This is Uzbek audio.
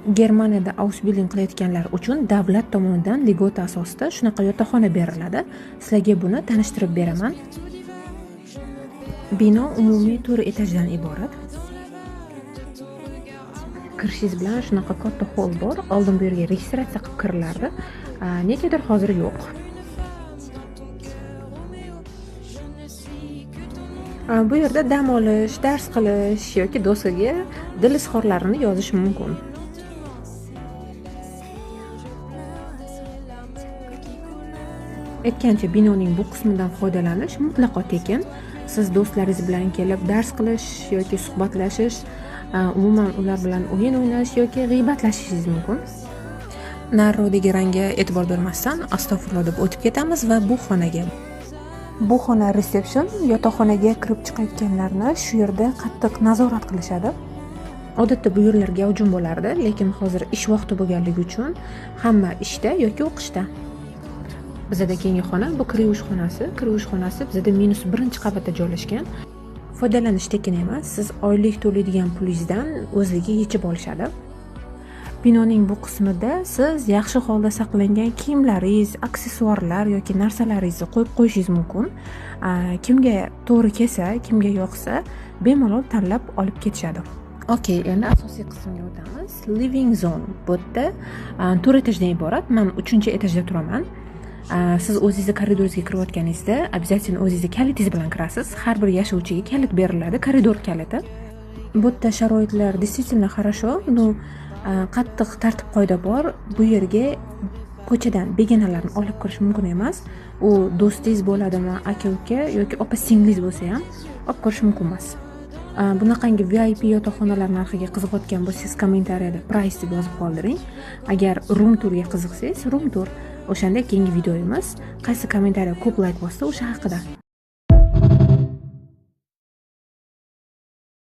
Germaniyada Ausbildung qilayotganlar uchun davlat tomonidan ligota asosida shunaqa yotoqxona beriladi. Sizlarga buni tanishtirib beraman. Bino umumiy 4 etajdan iborat. Kirishingiz bilan shunaqa katta hol bor. Oldin bu yerga registratsiya qilib kirilardi. Negadir hozir yo'q. Bu yerda dam olish, dars qilish yoki doskaga dil izhorlarini yozish mumkin. Aytgancha binoning bu qismidan foydalanish mutlaqo tekin. Siz do'stlaringiz bilan kelib dars qilish yoki suhbatlashish, umuman ular bilan o'yin o'ynash yoki g'iybatlashishingiz mumkin. Nariroqdagi rangga e'tibor bermasdan astag'firulloh deb o'tib ketamiz va bu xonaga. Bu xona reseption, yotoqxonaga kirib chiqayotganlarni shu yerda qattiq nazorat qilishadi. Odatda bu yerlar gavjum bo'lardi, lekin hozir ish vaqti bo'lganligi uchun hamma ishda yoki o'qishda. Bizda keyingi xona bu kir yuvish xonasi. Kir yuvish xonasi bizda -1 qavatda joylashgan. Foydalanish tekin emas. Siz oylik to'laydigan pulingizdan o'zligi yechib olishadi. Binoning bu qismida siz yaxshi holda saqlangan kiyimlaringiz, aksessuarlar yoki narsalaringizni qo'yib qo'yishingiz mumkin. Kimga to'g'ri kelsa, kimga yoqsa, bemalol tanlab olib ketishadi. Okey, endi asosiy qismga o'tamiz. Living zone. Bu yerda 4 etajdan iborat. Men 3-etajda turaman. Siz o'zingizni koridoringizga kirayotganingizda, обязательно o'zingizni kalitingiz bilan kirasiz. Har bir yashovchiga kalit beriladi, koridor kaliti. Bu yerda sharoitlar действительно хорошо. Qattiq tartib-qoida bor. Bu yerga ko'chadan begonalarni olib kirish mumkin emas. U do'stingiz bo'ladimi, aka-uka yoki opa-singlingiz bo'lsa ham olib kirish mumkin emas. Bunaqangi VIP yotoqxonalar narxiga qiziqayotgan bo'lsangiz, kommentariyada price deb yozib qoldiring. Agar room tourga qiziqsangiz, room tour. O'shanda keyingi videomiz qaysi kommentariya ko'p like bossa o'sha haqida.